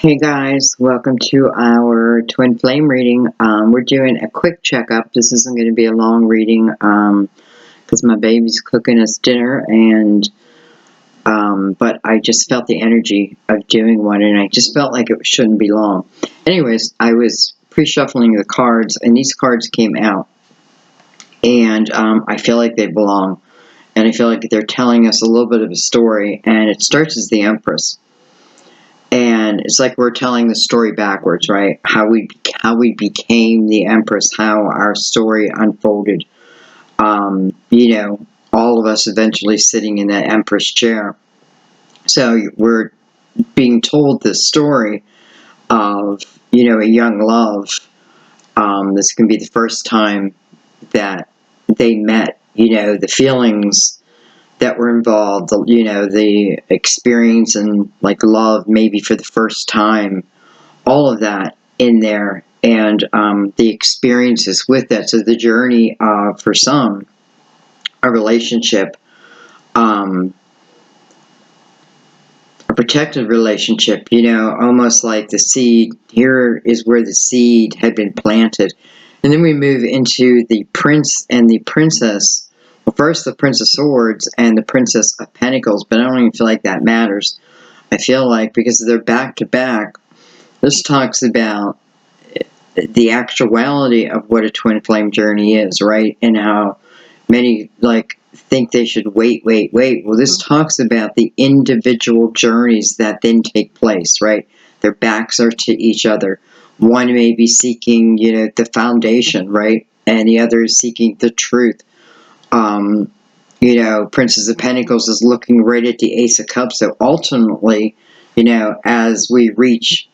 Hey guys, welcome to our twin flame reading. We're doing a quick checkup. This isn't going to be a long reading because my baby's cooking us dinner, and but I just felt the energy of doing one, and I just felt like it shouldn't be long. Anyways, I was pre-shuffling the cards, and these cards came out, and I feel like they belong, and I feel like they're telling us a little bit of a story, and it starts as the Empress. And it's like we're telling the story backwards, right? How we became the Empress, how our story unfolded. All of us eventually sitting in that Empress chair. So we're being told this story of, a young love. This can be the first time that they met, the feelings that were involved, the experience and like love maybe for the first time, all of that in there, and the experiences with that. So the journey of, for some, a relationship, a protected relationship, almost like the seed. Here is where the seed had been planted. And then we move into the prince and the princess. Well, first the Prince of Swords and the Princess of Pentacles, but I don't even feel like that matters. I feel like because they're back to back, this talks about the actuality of what a twin flame journey is, right? And how many think they should wait. Well, this talks about the individual journeys that then take place, right? Their backs are to each other. One may be seeking, the foundation, right? And the other is seeking the truth. Princess of Pentacles is looking right at the Ace of Cups. So ultimately, as we reach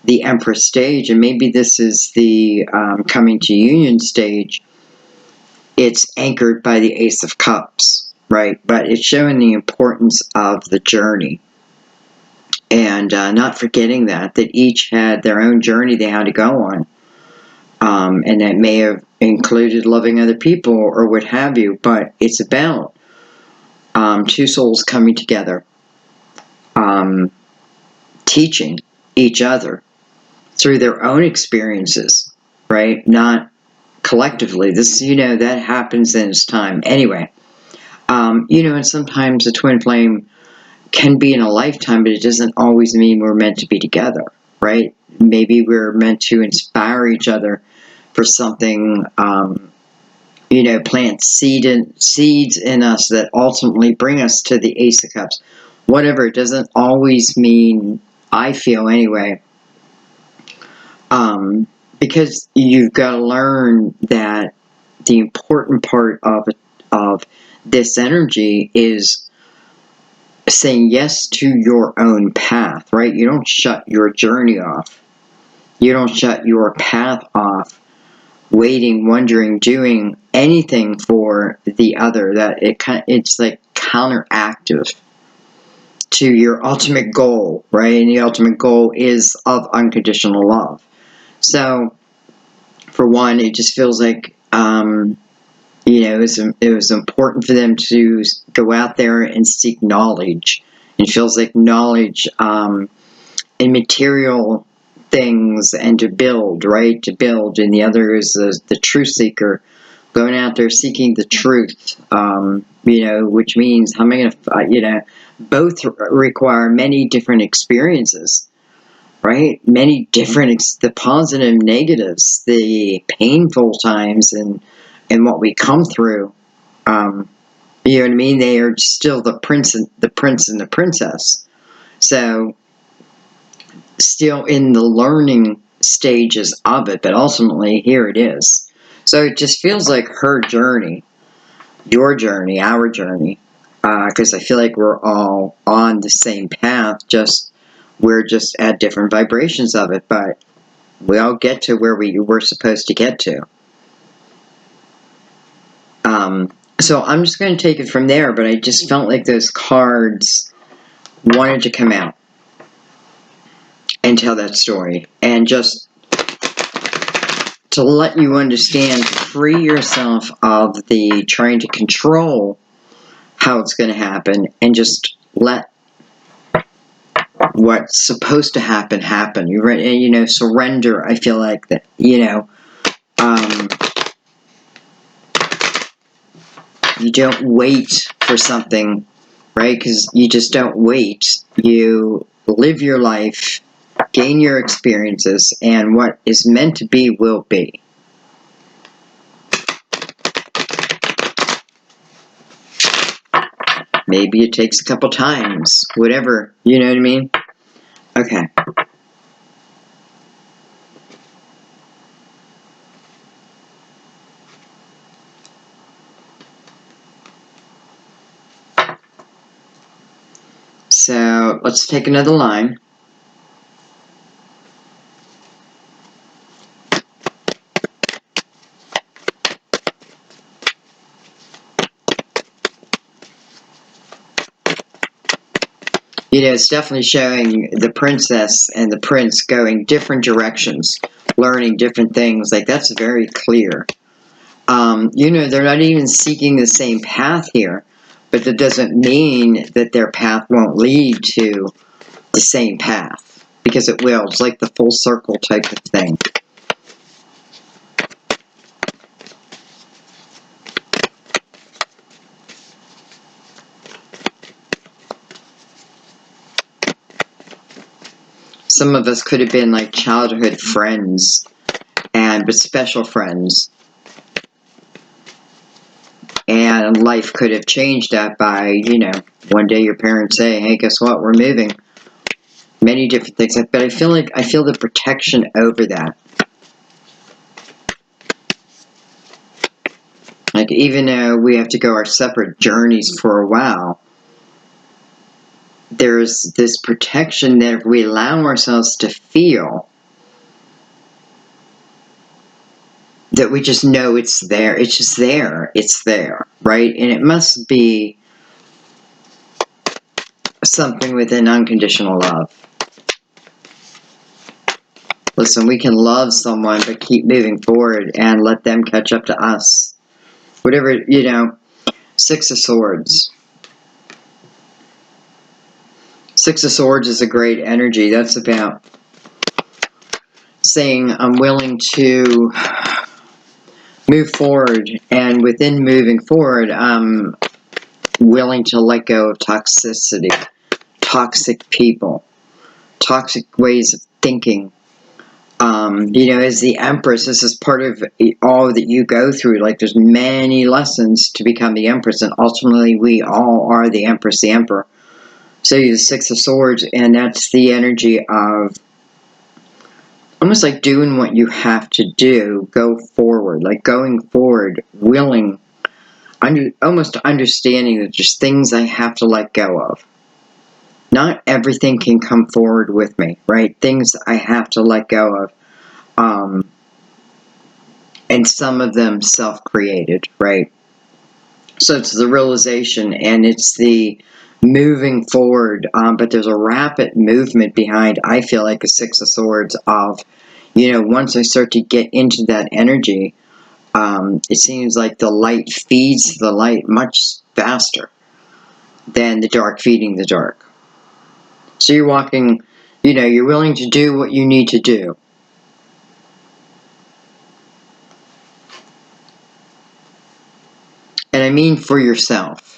the Empress stage, and maybe this is the coming to union stage, it's anchored by the Ace of Cups, right? But it's showing the importance of the journey. And not forgetting that each had their own journey they had to go on. And that may have included loving other people or what have you, but it's about two souls coming together, teaching each other through their own experiences, right? Not collectively. This, that happens in its time. Anyway, and sometimes a twin flame can be in a lifetime, but it doesn't always mean we're meant to be together, right? Maybe we're meant to inspire each other for something, plant seeds in us that ultimately bring us to the Ace of Cups. Whatever, it doesn't always mean, I feel anyway, because you've got to learn that the important part of this energy is saying yes to your own path, right? You don't shut your journey off. You don't shut your path off, waiting, wondering, doing anything for the other. That it's like counteractive to your ultimate goal, right? And the ultimate goal is of unconditional love. So, for one, it just feels like, it was important for them to go out there and seek knowledge. It feels like knowledge in material things and to build, right? To build. And the other is the truth seeker, going out there seeking the truth, which means how am I going to, both require many different experiences, right? Many different, the positive, negatives, the painful times, and what we come through. You know what I mean? They are still the prince and the princess. So, still in the learning stages of it, but ultimately here it is. So it just feels like her journey, your journey, our journey, because I feel like we're all on the same path, we're just at different vibrations of it, but we all get to where we were supposed to get to. So I'm just going to take it from there, but I just felt like those cards wanted to come out and tell that story, and just to let you understand, free yourself of the trying to control how it's going to happen, and just let what's supposed to happen, happen. You know, surrender. I feel like that, you know, you don't wait for something, right? Because you just don't wait. You live your life, gain your experiences, and what is meant to be will be. Maybe it takes a couple times, whatever, you know what I mean? Okay. So let's take another line. You know, it's definitely showing the princess and the prince going different directions, learning different things. Like, that's very clear. You know, they're not even seeking the same path here, but that doesn't mean that their path won't lead to the same path, because it will. It's like the full circle type of thing. Some of us could have been like childhood friends, but special friends. And life could have changed that by, you know, one day your parents say, hey, guess what, we're moving. Many different things. But I feel like, I feel the protection over that. Like, even though we have to go our separate journeys for a while, there's this protection that if we allow ourselves to feel, that we just know it's there. It's just there. It's there, right? And it must be something within unconditional love. Listen, we can love someone, but keep moving forward and let them catch up to us. Whatever, you know, Six of Swords. Six of Swords is a great energy. That's about saying I'm willing to move forward, and within moving forward, I'm willing to let go of toxicity, toxic people, toxic ways of thinking. You know, as the Empress, this is part of all that you go through. Like, there's many lessons to become the Empress, and ultimately we all are the Empress, the Emperor. So you have the Six of Swords, and that's the energy of almost like doing what you have to do, go forward, like going forward, willing, almost understanding that there's things I have to let go of. Not everything can come forward with me, right? Things I have to let go of. And some of them self-created, right? So it's the realization, and it's the moving forward, but there's a rapid movement behind, I feel like, a Six of Swords of, you know, once I start to get into that energy, it seems like the light feeds the light much faster than the dark feeding the dark. So you're walking, you know, you're willing to do what you need to do. And I mean for yourself.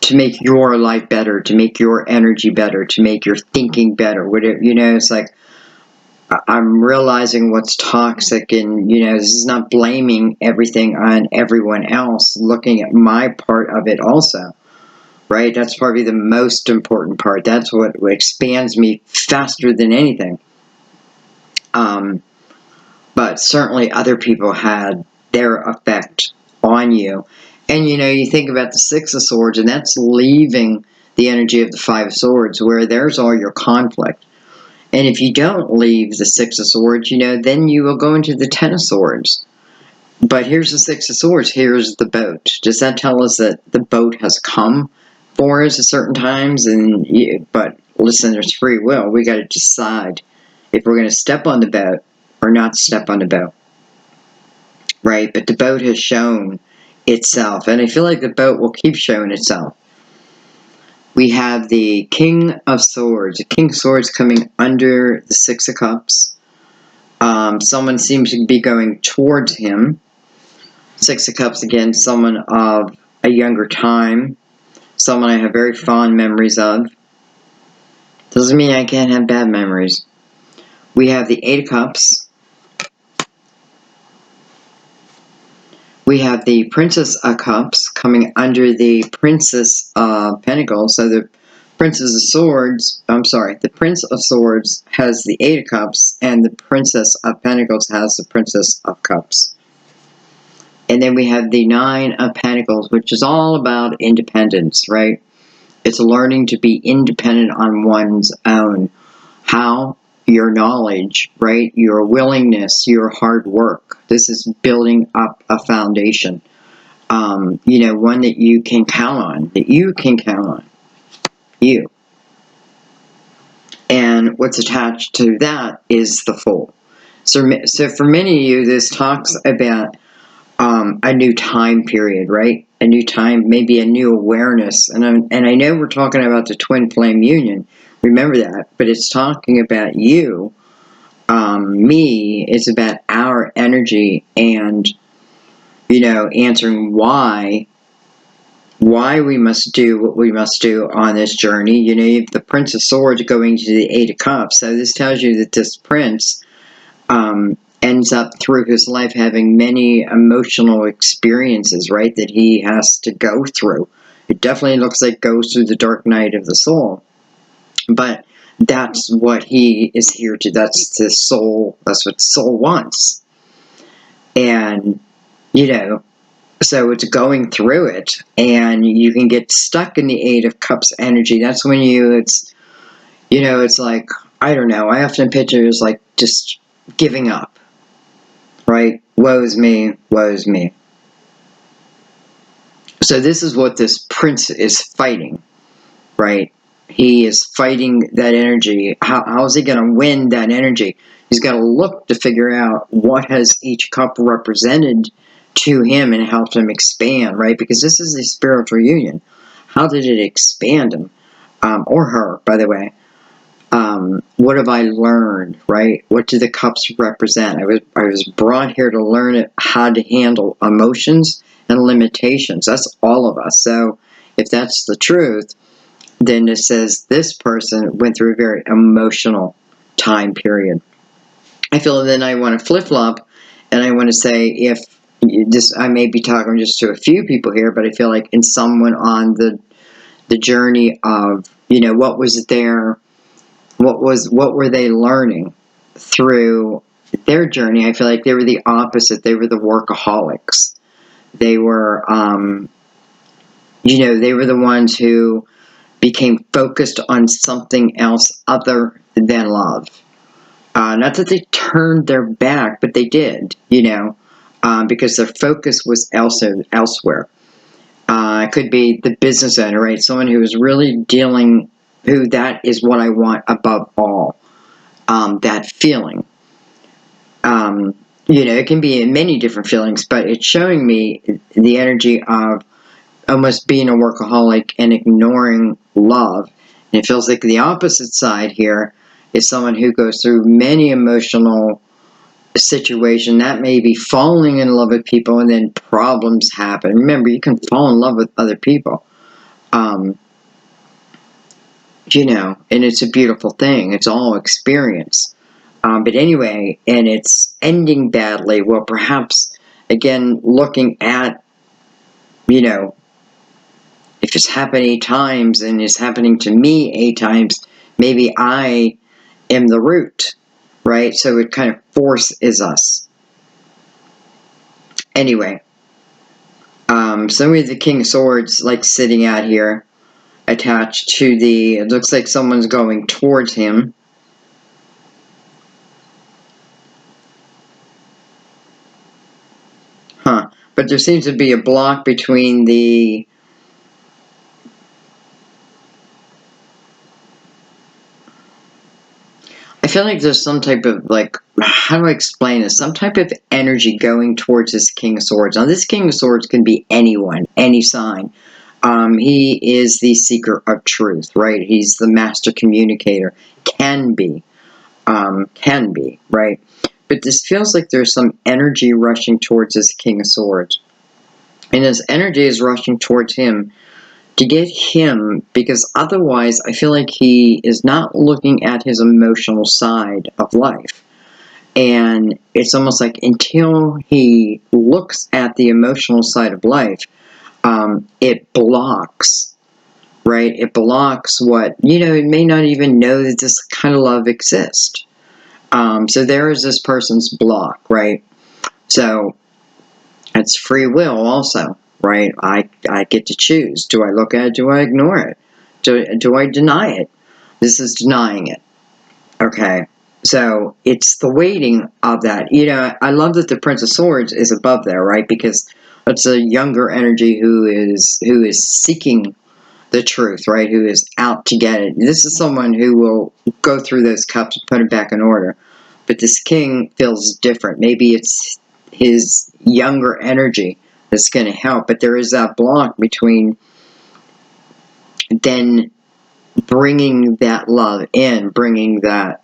To make your life better, to make your energy better, to make your thinking better. Whatever, you know, it's like, I'm realizing what's toxic, and, you know, this is not blaming everything on everyone else, looking at my part of it also, right? That's probably the most important part. That's what expands me faster than anything. But certainly other people had their effect on you. And, you know, you think about the Six of Swords, and that's leaving the energy of the Five of Swords, where there's all your conflict. And if you don't leave the Six of Swords, you know, then you will go into the Ten of Swords. But here's the Six of Swords. Here's the boat. Does that tell us that the boat has come for us at certain times? But listen, there's free will. We got to decide if we're going to step on the boat or not step on the boat. Right? But the boat has shown itself. And I feel like the boat will keep showing itself. We have the King of Swords. The King of Swords coming under the Six of Cups. Someone seems to be going towards him. Six of Cups, again, someone of a younger time. Someone I have very fond memories of. Doesn't mean I can't have bad memories. We have the Eight of Cups. We have the Princess of Cups coming under the Princess of Pentacles. So the Princess of Swords, the Prince of Swords has the Eight of Cups, and the Princess of Pentacles has the Princess of Cups. And then we have the Nine of Pentacles, which is all about independence, right? It's learning to be independent on one's own. How? Your knowledge, right? Your willingness, your hard work. This is building up a foundation. One that you can count on. That you can count on. You. And what's attached to that is the Fool. So for many of you, this talks about a new time period, right? A new time, maybe a new awareness. And I know we're talking about the twin flame union. Remember that. But it's talking about you, me. It's about our energy and, answering why we must do what we must do on this journey. You have the Prince of Swords going to the Eight of Cups. So this tells you that this prince ends up through his life having many emotional experiences, right, that he has to go through. It definitely looks like goes through the dark night of the soul. But that's what he is here to. That's the soul. That's what the soul wants. And, so it's going through it, and you can get stuck in the Eight of Cups energy. That's when it's like, I don't know, I often picture it as like just giving up, right? Woe's me, woe's me. So this is what this prince is fighting, right? He is fighting that energy. How is he going to win that energy? He's got to look to figure out what has each cup represented to him and help him expand, right? Because this is a spiritual union. How did it expand him? Or her, by the way. What have I learned, right? What do the cups represent? I was brought here to learn how to handle emotions and limitations. That's all of us. So if that's the truth, then it says this person went through a very emotional time period. I feel then I want to flip-flop, and I want to say, if this, I may be talking just to a few people here, but I feel like in someone on the journey of, what was there, what were they learning through their journey? I feel like they were the opposite. They were the workaholics. They were, they were the ones who became focused on something else other than love. Not that they turned their back, but they did, because their focus was elsewhere. It could be the business owner, right? Someone who is really who that is what I want above all, that feeling. It can be in many different feelings, but it's showing me the energy of almost being a workaholic and ignoring love. And it feels like the opposite side here is someone who goes through many emotional situations. That may be falling in love with people, and then problems happen. Remember, you can fall in love with other people. And it's a beautiful thing. It's all experience. But anyway, and it's ending badly. Well, perhaps, again, looking at, if it's happened 8 times and it's happening to me 8 times, maybe I am the root, right? So it kind of forces us. Anyway, some of the King of Swords, like sitting out here, attached to it looks like someone's going towards him. But there seems to be a block between I feel like there's some type of, how do I explain this? Some type of energy going towards this King of Swords. Now, this King of Swords can be anyone, any sign. He is the seeker of truth, right? He's the master communicator. Can be, right? But this feels like there's some energy rushing towards this King of Swords. And this energy is rushing towards him to get him, because otherwise I feel like he is not looking at his emotional side of life. And it's almost like until he looks at the emotional side of life, it blocks, right? It blocks what, it may not even know that this kind of love exists. So there is this person's block, right? So it's free will also, right? I get to choose. Do I look at it? Do I ignore it? Do I deny it? This is denying it. Okay. So it's the weighting of that. I love that the Prince of Swords is above there, right? Because it's a younger energy who is seeking the truth, right? Who is out to get it. This is someone who will go through those cups and put it back in order. But this king feels different. Maybe it's his younger energy that's going to help. But there is that block between then bringing that love in, bringing that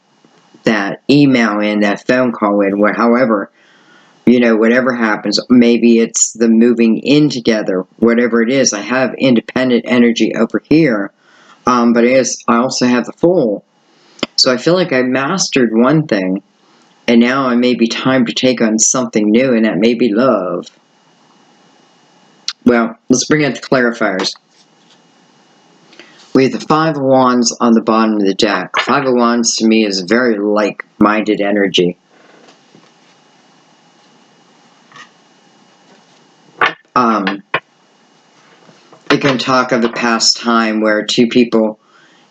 email in, that phone call in, whatever happens. Maybe it's the moving in together, whatever it is. I have independent energy over here, but I also have the Fool. So I feel like I mastered one thing, and now it may be time to take on something new, and that may be love. Well, let's bring out the clarifiers. We have the Five of Wands on the bottom of the deck. Five of Wands to me is very like-minded energy. It can talk of the past time where two people,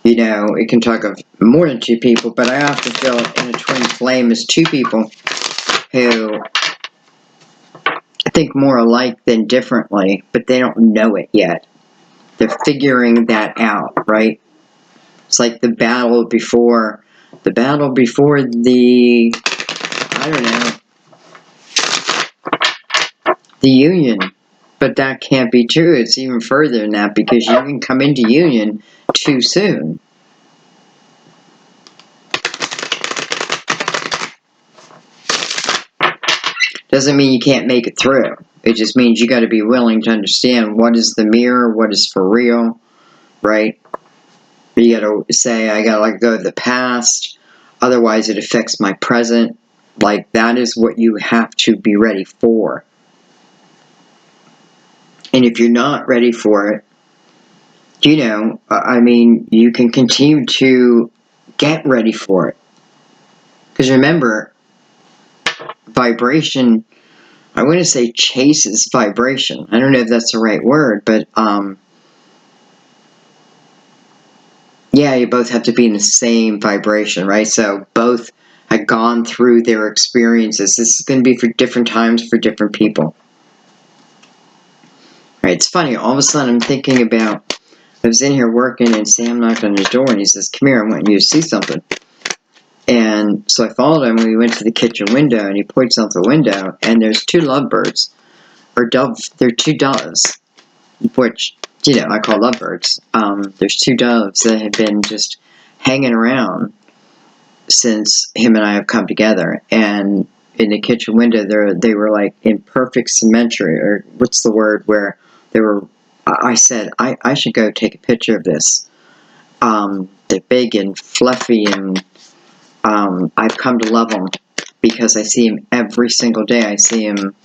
it can talk of more than two people, but I often feel in a twin flame is two people who think more alike than differently, but they don't know it yet. They're figuring that out, right? It's like the battle before the, I don't know, the union. But that can't be true. It's even further than that, because you can come into union too soon. Doesn't mean you can't make it through. It just means you got to be willing to understand what is the mirror, what is for real, right? You got to say, I got to let go of the past, otherwise it affects my present. Like, that is what you have to be ready for. And if you're not ready for it, you can continue to get ready for it. Because remember, vibration, I want to say chases vibration. I don't know if that's the right word, but yeah, you both have to be in the same vibration, right? So both had gone through their experiences. This is going to be for different times for different people. Right? It's funny, all of a sudden I'm thinking about, I was in here working and Sam knocked on his door and he says, "Come here, I want you to see something." And so I followed him and we went to the kitchen window and he points out the window and there's two lovebirds, or doves. They're two doves, which, I call lovebirds. There's two doves that have been just hanging around since him and I have come together. And in the kitchen window, they were like in perfect symmetry, or what's the word, where they were, I said, I should go take a picture of this. They're big and fluffy, and I've come to love them because I see them every single day. I see them,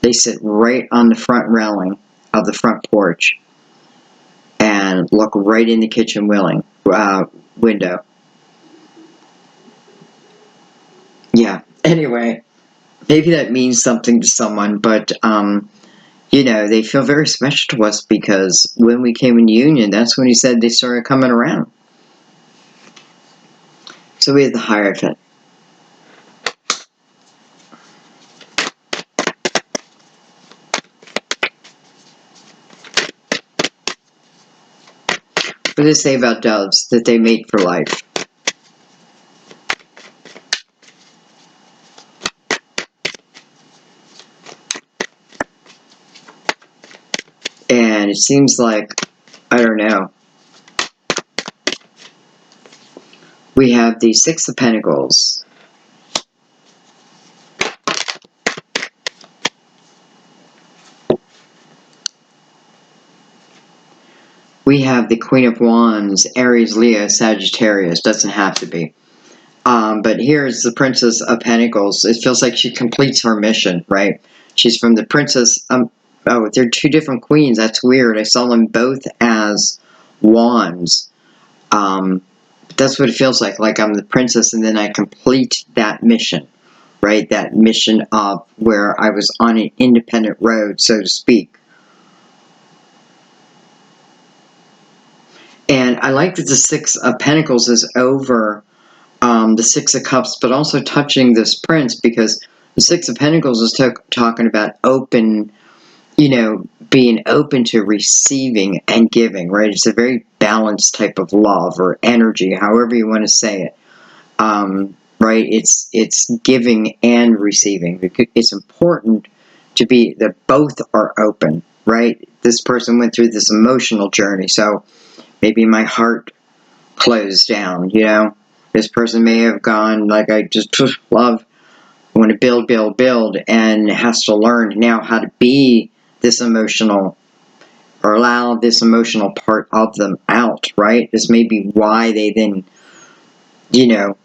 they sit right on the front railing of the front porch and look right in the kitchen window. Yeah, anyway, maybe that means something to someone, but, they feel very special to us because when we came in union, that's when he said they started coming around. So we have the Hierophant. What does it say about doves? That they mate for life. it seems like, I don't know. We have the Six of Pentacles. We have the Queen of Wands, Aries, Leo, Sagittarius. Doesn't have to be. But here's the Princess of Pentacles. It feels like she completes her mission, right? She's from the Princess. Oh, they're two different queens. That's weird. I saw them both as wands. That's what it feels like. Like I'm the princess, and then I complete that mission, right? That mission of where I was on an independent road, so to speak. And I like that the Six of Pentacles is over the Six of Cups, but also touching this prince, because the Six of Pentacles is talking about open, you know, being open to receiving and giving, right? It's a very balanced type of love or energy, however you want to say it, right? It's giving and receiving. It's important to be that both are open, right? This person went through this emotional journey, so maybe my heart closed down, you know? This person may have gone, like, I just love, I want to build, and has to learn now how to be this emotional, or allow this emotional part of them out, right? This may be why they then, you know,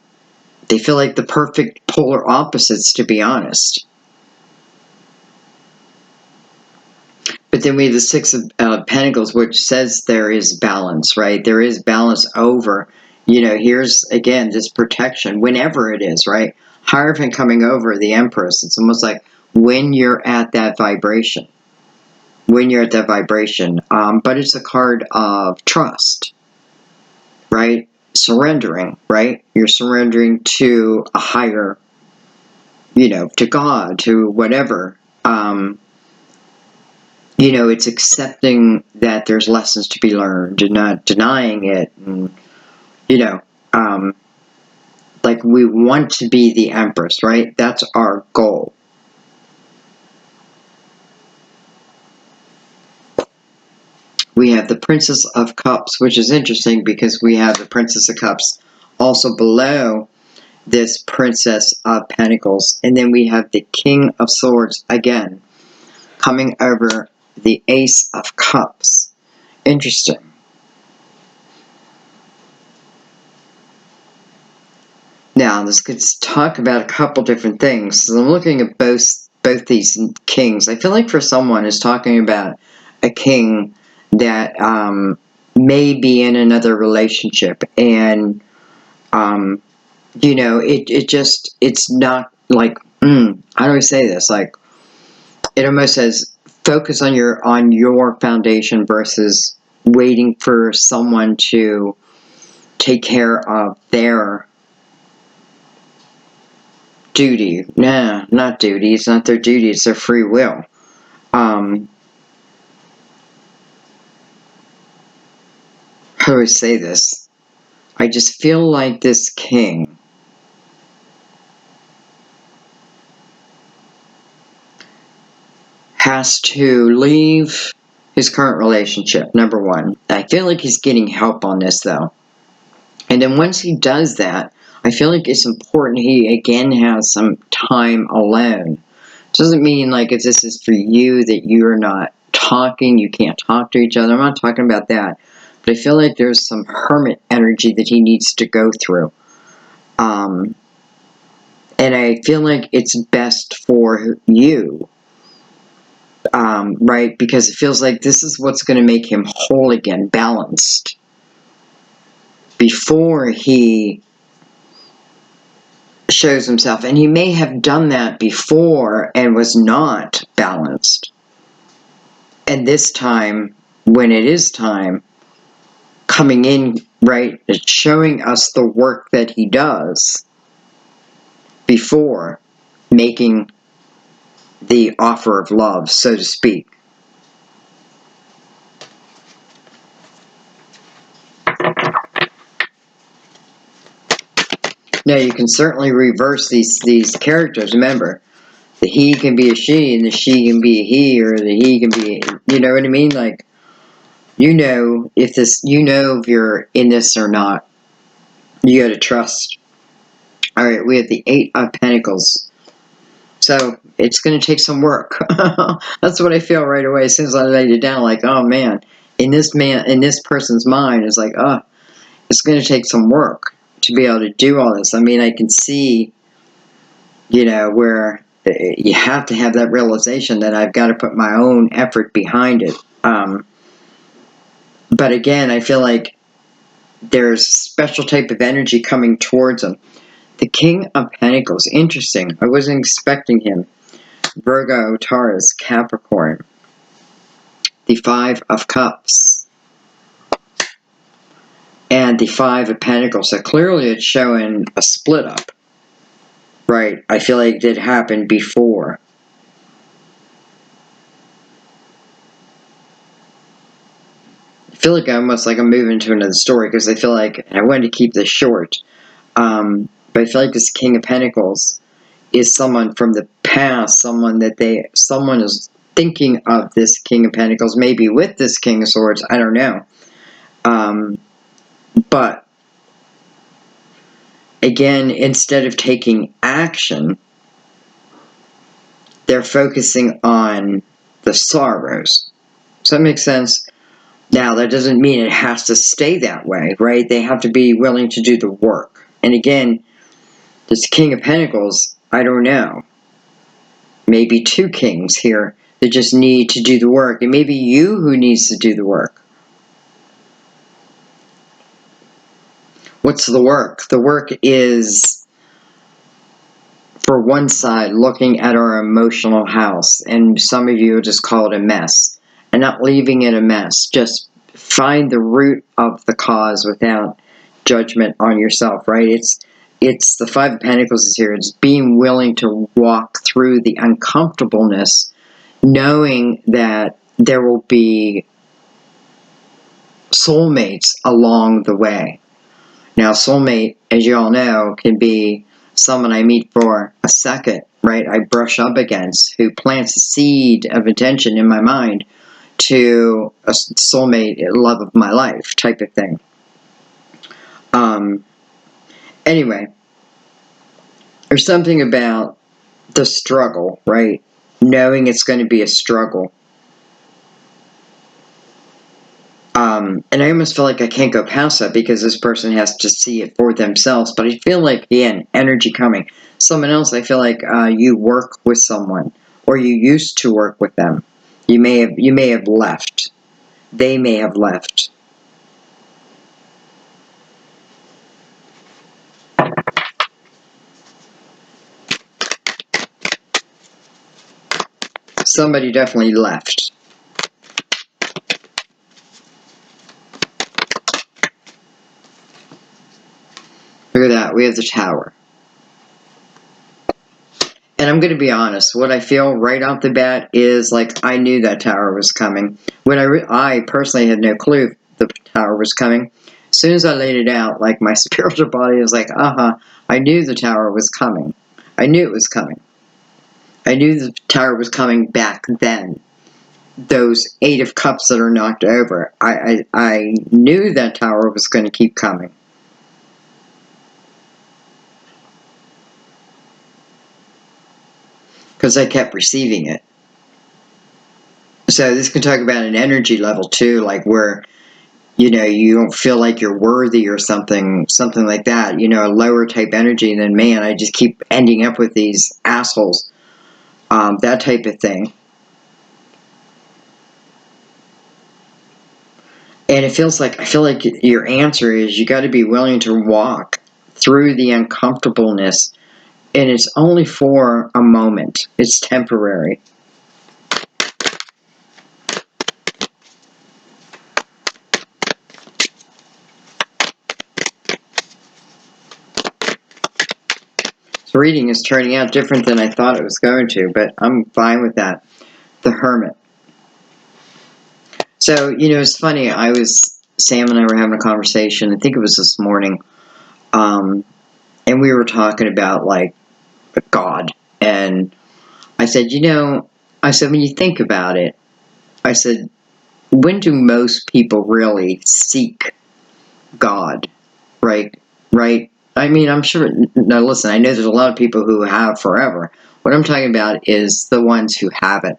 they feel like the perfect polar opposites, to be honest. But then we have the Six of Pentacles, which says there is balance, right? There is balance over, you know, here's, again, this protection, whenever it is, right? Hierophant coming over the Empress. It's almost like when you're at that vibration. When you're at that vibration. But it's a card of trust, right? Surrendering, right? You're surrendering to a higher, you know, to God, to whatever. You know, it's accepting that there's lessons to be learned and not denying it. And, you know, like we want to be the Empress, right? That's our goal. We have the Princess of Cups, which is interesting because we have the Princess of Cups also below this Princess of Pentacles. And then we have the King of Swords again, coming over the Ace of Cups. Interesting. Now, this could talk about a couple different things. So I'm looking at both these kings. I feel like for someone is talking about a king that may be in another relationship, and you know, it's not like, how do I say this? Like, it almost says focus on your foundation versus waiting for someone to take care of their duty. Nah, not duty. It's not their duty. It's their free will. How do I say this? I just feel like this king has to leave his current relationship, number one. I feel like he's getting help on this, though. And then once he does that, I feel like it's important he, again, has some time alone. It doesn't mean like if this is for you that you're not talking, you can't talk to each other. I'm not talking about that. But I feel like there's some hermit energy that he needs to go through. And I feel like it's best for you. Right? Because it feels like this is what's going to make him whole again, balanced. Before he shows himself. And he may have done that before and was not balanced. And this time, when it is time, coming in, right, showing us the work that he does before making the offer of love, so to speak. Now, you can certainly reverse these characters. Remember, the he can be a she, and the she can be a he, or the he can be, you know what I mean? Like, You know if you're in this or not. You gotta trust. Alright, we have the Eight of Pentacles. So, it's gonna take some work. That's what I feel right away as soon as I laid it down, like, oh man, in this person's mind, it's like, oh, it's gonna take some work to be able to do all this. I mean, I can see, where you have to have that realization that I've got to put my own effort behind it. But again, I feel like there's a special type of energy coming towards them. The King of Pentacles, interesting. I wasn't expecting him. Virgo, Taurus, Capricorn. The Five of Cups. And the Five of Pentacles. So clearly it's showing a split up. Right, I feel like it did happen before. I feel like I'm moving to another story because I feel like I wanted to keep this short. But I feel like this King of Pentacles is someone from the past, someone is thinking of this King of Pentacles, maybe with this King of Swords, I don't know. But again, instead of taking action, they're focusing on the sorrows. Does that make sense? Now, that doesn't mean it has to stay that way, right? They have to be willing to do the work. And again, this King of Pentacles, I don't know. Maybe two kings here that just need to do the work. And maybe you who needs to do the work. What's the work? The work is, for one side, looking at our emotional house. And some of you just call it a mess. And not leaving it a mess. Just find the root of the cause without judgment on yourself, right? It's the Five of Pentacles is here. It's being willing to walk through the uncomfortableness, knowing that there will be soulmates along the way. Now, soulmate, as you all know, can be someone I meet for a second, right? I brush up against, who plants a seed of intention in my mind to a soulmate, love of my life type of thing. Anyway, there's something about the struggle, right? Knowing it's going to be a struggle. And I almost feel like I can't go past that because this person has to see it for themselves. But I feel like, again, energy coming. Someone else, I feel like you work with someone, or you used to work with them. You may have left. They may have left. Somebody definitely left. Look at that. We have the Tower. And I'm going to be honest. What I feel right off the bat is like I knew that Tower was coming. When I personally had no clue the Tower was coming. As soon as I laid it out, like my spiritual body was like, I knew the Tower was coming. I knew it was coming. I knew the Tower was coming back then. Those Eight of Cups that are knocked over. I knew that Tower was going to keep coming. Because I kept receiving it. So this can talk about an energy level too, like where, you don't feel like you're worthy or something like that, a lower type energy, and then, man, I just keep ending up with these assholes, that type of thing. And I feel like your answer is you got to be willing to walk through the uncomfortableness, and it's only for a moment. It's temporary. This reading is turning out different than I thought it was going to, but I'm fine with that. The Hermit. So, it's funny. Sam and I were having a conversation. I think it was this morning. And we were talking about, like, God. And I said, when you think about it, I said, when do most people really seek God? Right? Right? I mean, I'm sure, now listen, I know there's a lot of people who have forever. What I'm talking about is the ones who haven't,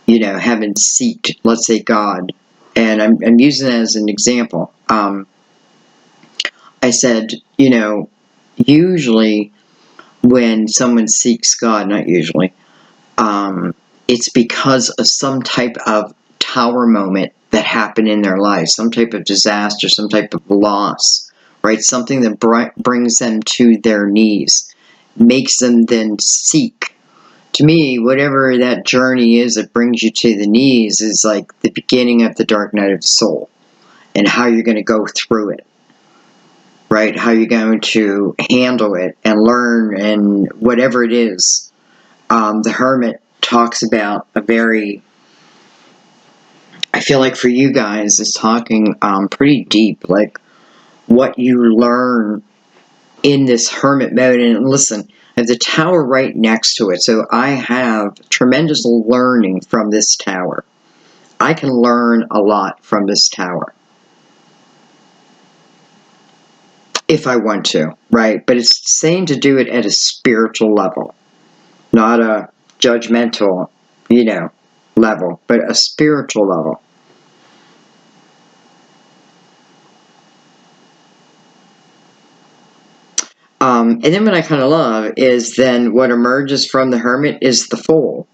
haven't seeked, let's say, God. And I'm using it as an example. I said, usually when someone seeks God, not usually, it's because of some type of tower moment that happened in their life, some type of disaster, some type of loss, right? Something that brings them to their knees, makes them then seek. To me, whatever that journey is that brings you to the knees is like the beginning of the dark night of the soul, and how you're going to go through it, right? How you're going to handle it and learn, and whatever it is. The Hermit talks about I feel like for you guys, is talking pretty deep, like what you learn in this hermit mode. And listen, I have the tower right next to it, so I have tremendous learning from this tower. I can learn a lot from this tower if I want to, right? But it's saying to do it at a spiritual level, not a judgmental, level, but a spiritual level. And then what I kind of love is then what emerges from the hermit is the fool.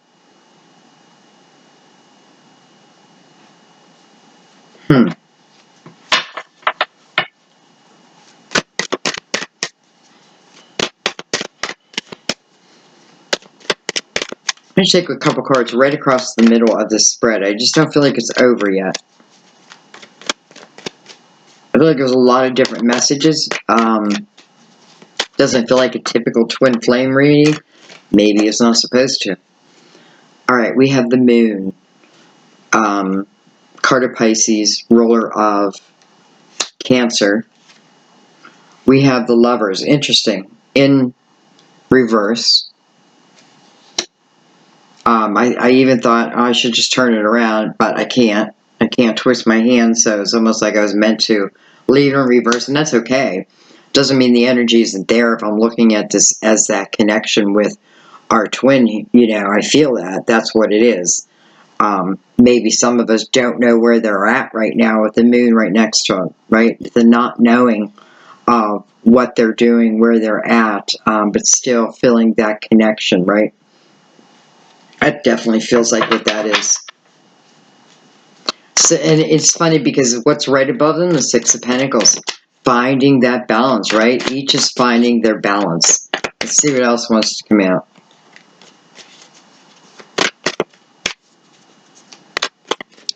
I'm going to take a couple cards right across the middle of this spread. I just don't feel like it's over yet. I feel like there's a lot of different messages. Doesn't feel like a typical twin flame reading. Maybe it's not supposed to. Alright, we have the moon. Card of Pisces, ruler of Cancer. We have the lovers. Interesting. In reverse. I even thought, I should just turn it around, but I can't. I can't twist my hand, so it's almost like I was meant to leave it in reverse, and that's okay. Doesn't mean the energy isn't there if I'm looking at this as that connection with our twin. I feel that. That's what it is. Maybe some of us don't know where they're at right now with the moon right next to them, right? The not knowing of what they're doing, where they're at, but still feeling that connection, right? That definitely feels like what that is. So, and it's funny because what's right above them, the Six of Pentacles, finding that balance, right? Each is finding their balance. Let's see what else wants to come out.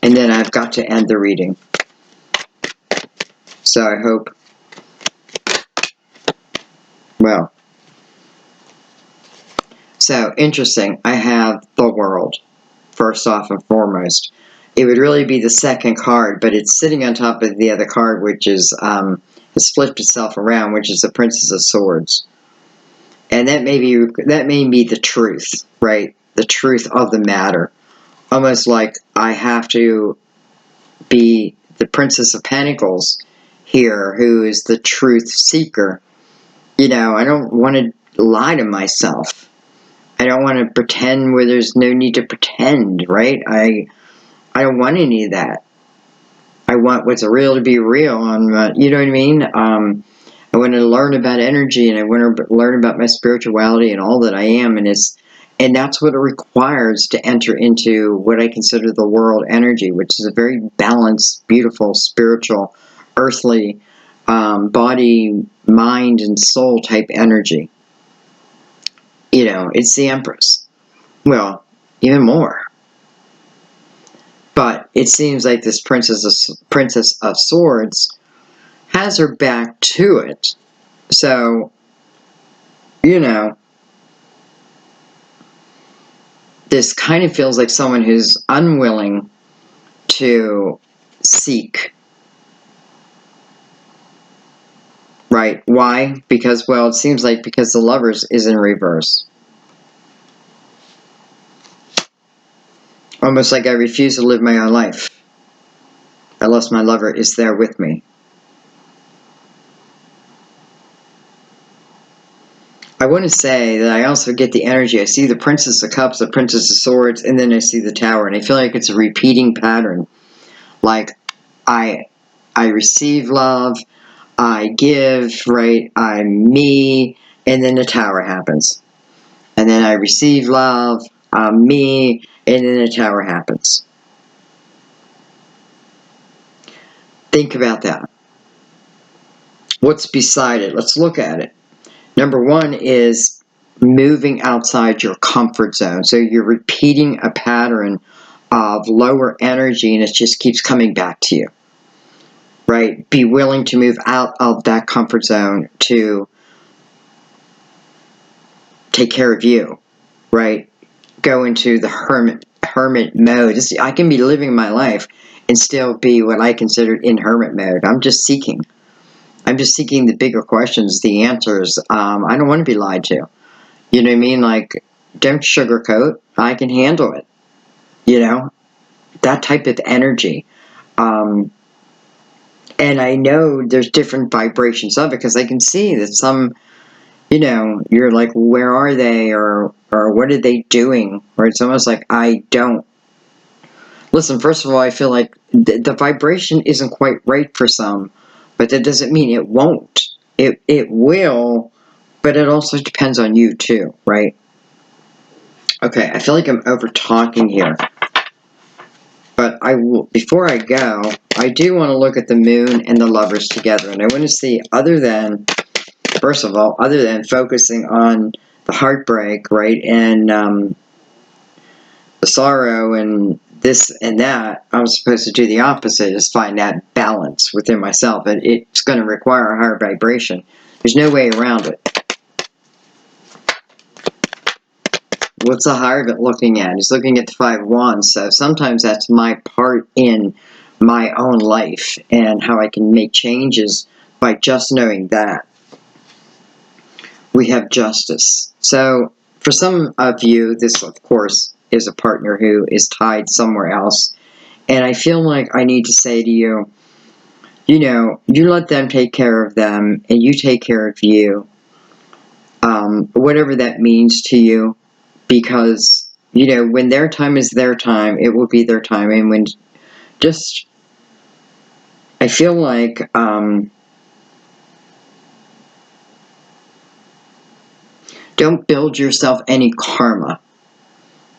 And then I've got to end the reading. So I hope, well, so interesting. I have the World, first off and foremost. It would really be the second card, but it's sitting on top of the other card, which is has flipped itself around, which is the Princess of Swords. And that may be the truth, right? The truth of the matter. Almost like I have to be the Princess of Pentacles here, who is the truth seeker. I don't want to lie to myself. I don't want to pretend where there's no need to pretend, right? I don't want any of that. I want what's real to be real. You know what I mean? I want to learn about energy, and I want to learn about my spirituality and all that I am, and that's what it requires to enter into what I consider the world energy, which is a very balanced, beautiful, spiritual, earthly, body, mind, and soul type energy. It's the Empress. Well, even more. But it seems like this Princess of Swords has her back to it. So, this kind of feels like someone who's unwilling to seek. Right? Why? Because, well, it seems like because the Lovers is in reverse. Almost like I refuse to live my own life. I lost my lover is there with me. I want to say that I also get the energy. I see the Princess of Cups, the Princess of Swords, and then I see the Tower, and I feel like it's a repeating pattern. Like, I receive love, I give, right? I'm me, and then the Tower happens. And then I receive love, I'm me, and then the Tower happens. Think about that. What's beside it? Let's look at it. Number one is moving outside your comfort zone. So you're repeating a pattern of lower energy and it just keeps coming back to you, right? Be willing to move out of that comfort zone to take care of you, right? Go into the hermit mode. I can be living my life and still be what I considered in hermit mode. I'm just seeking the bigger questions, the answers. I don't want to be lied to. You know what I mean? Like, don't sugarcoat. I can handle it. You know, that type of energy. And I know there's different vibrations of it because I can see that some, you're like, where are they? Or what are they doing? Or it's almost like, I don't. Listen, first of all, I feel like the vibration isn't quite right for some, but that doesn't mean it won't. It will, but it also depends on you too, right? Okay, I feel like I'm over talking here. But before I go, I do want to look at the moon and the lovers together. And I want to see, first of all, other than focusing on the heartbreak, right, and the sorrow and this and that, I'm supposed to do the opposite, is find that balance within myself. It's going to require a higher vibration. There's no way around it. What's the Hierophant looking at? He's looking at the Five of Wands. So sometimes that's my part in my own life and how I can make changes by just knowing that. We have Justice. So for some of you, this, of course, is a partner who is tied somewhere else. And I feel like I need to say to you, you let them take care of them and you take care of you. Whatever that means to you. Because, when their time is their time, it will be their time. And I feel like, don't build yourself any karma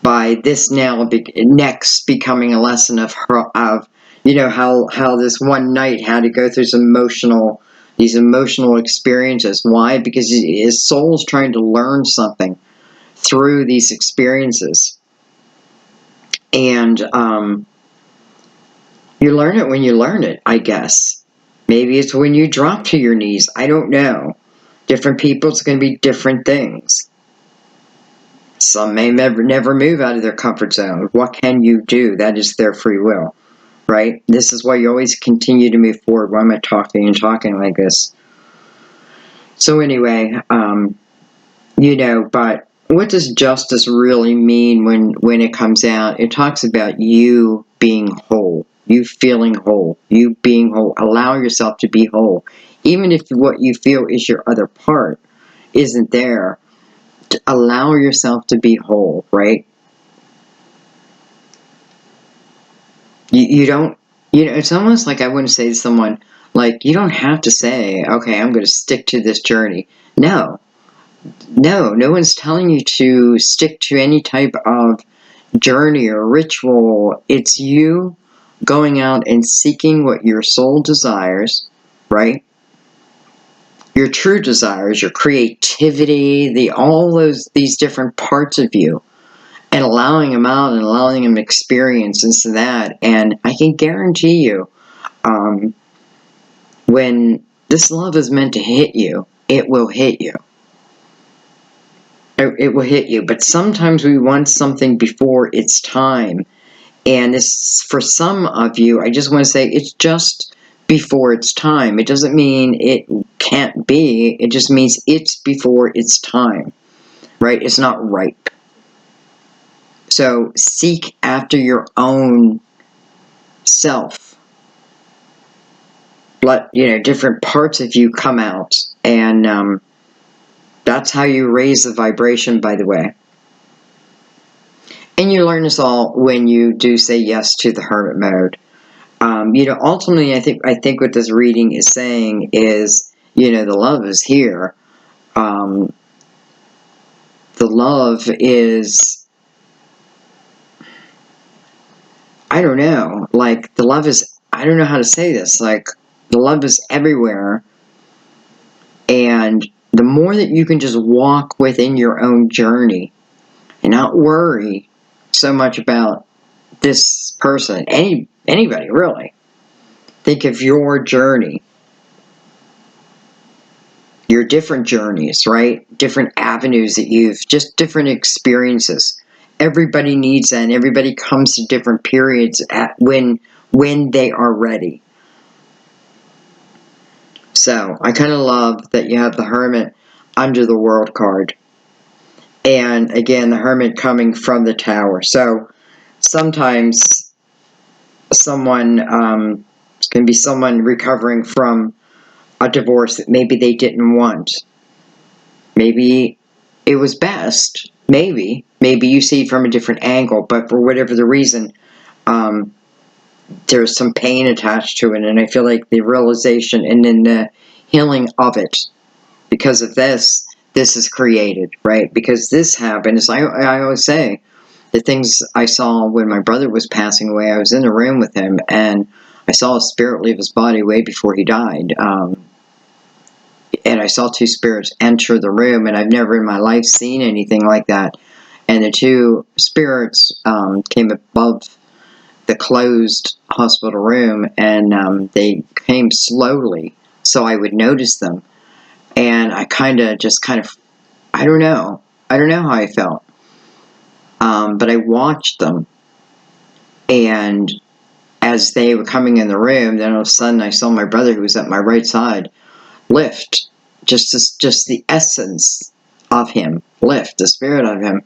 by this next becoming a lesson of how this one knight had to go through these emotional experiences. Why? Because his soul's trying to learn something through these experiences. And you learn it when you learn it, I guess. Maybe it's when you drop to your knees. I don't know. Different people, it's going to be different things. Some may never move out of their comfort zone. What can you do? That is their free will, right? This is why you always continue to move forward. Why am I talking like this? So anyway, but what does justice really mean when it comes out? It talks about you being whole, you feeling whole, you being whole. Allow yourself to be whole. Even if what you feel is your other part isn't there, to allow yourself to be whole, right? You don't, it's almost like I wouldn't say to someone, like, you don't have to say, okay, I'm going to stick to this journey. No one's telling you to stick to any type of journey or ritual. It's you going out and seeking what your soul desires, right? Your true desires, your creativity, these different parts of you, and allowing them out and allowing them to experience this and that. And I can guarantee you, when this love is meant to hit you, it will hit you. It will hit you. But sometimes we want something before it's time. And this, for some of you, I just want to say, it's just before it's time. It doesn't mean it can't be. It just means it's before it's time, right? It's not ripe. So seek after your own self. let, different parts of you come out. And that's how you raise the vibration, by the way. And you learn this all when you do say yes to the hermit mode. Ultimately, I think what this reading is saying is, the love is here. The love is, I don't know, like, the love is, I don't know how to say this, like, the love is everywhere. And the more that you can just walk within your own journey and not worry so much about this person, anybody really. Think of your journey, your different journeys, right? Different avenues that just different experiences. Everybody needs that, and everybody comes to different periods when they are ready. So I kind of love that you have the Hermit under the World card. And again, the Hermit coming from the Tower. So sometimes someone can be someone recovering from a divorce that maybe they didn't want. Maybe it was best. Maybe you see it from a different angle, but for whatever the reason, there's some pain attached to it. And I feel like the realization and then the healing of it, because of this is created, right? Because this happened, as I always say, the things I saw when my brother was passing away, I was in the room with him, and I saw a spirit leave his body way before he died. And I saw two spirits enter the room, and I've never in my life seen anything like that. And the two spirits came above the closed hospital room, and they came slowly, so I would notice them. And I kind of, I don't know how I felt. But I watched them, and as they were coming in the room, then all of a sudden I saw my brother, who was at my right side, lift. Just the essence of him lift, the spirit of him.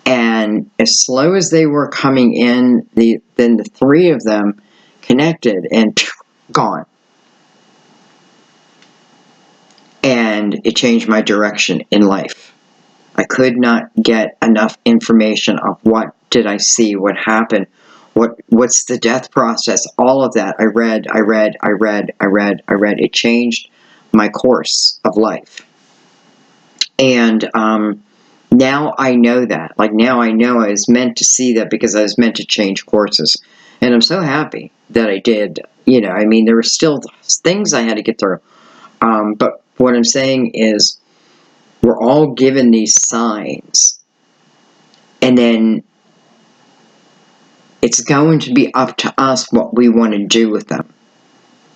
And as slow as they were coming in, then the three of them connected and gone. And it changed my direction in life. I could not get enough information of what did I see, what happened, what's the death process, all of that. I read. It changed my course of life. And now I know that. Like, now I know I was meant to see that because I was meant to change courses. And I'm so happy that I did. There were still things I had to get through. But what I'm saying is, we're all given these signs. And then it's going to be up to us what we want to do with them.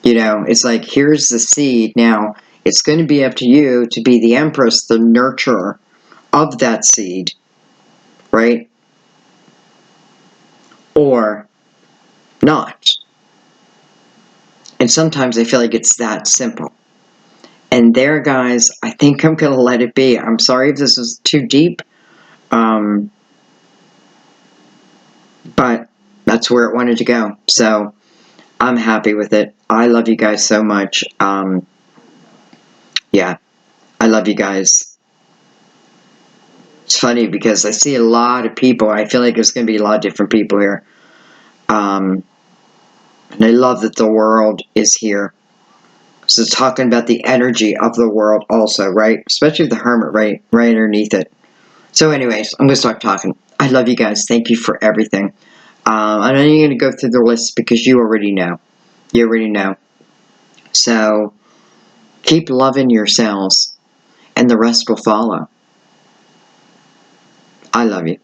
It's like, here's the seed. Now, it's going to be up to you to be the empress, the nurturer of that seed, right? Or not. And sometimes I feel like it's that simple. And there, guys, I think I'm going to let it be. I'm sorry if this was too deep. But that's where it wanted to go. So I'm happy with it. I love you guys so much. Yeah, I love you guys. It's funny because I see a lot of people. I feel like there's going to be a lot of different people here. And I love that the world is here. So talking about the energy of the world also, right? Especially the Hermit, right underneath it. So anyways, I'm going to start talking. I love you guys. Thank you for everything. I know you're going to go through the list because you already know. You already know. So keep loving yourselves, and the rest will follow. I love you.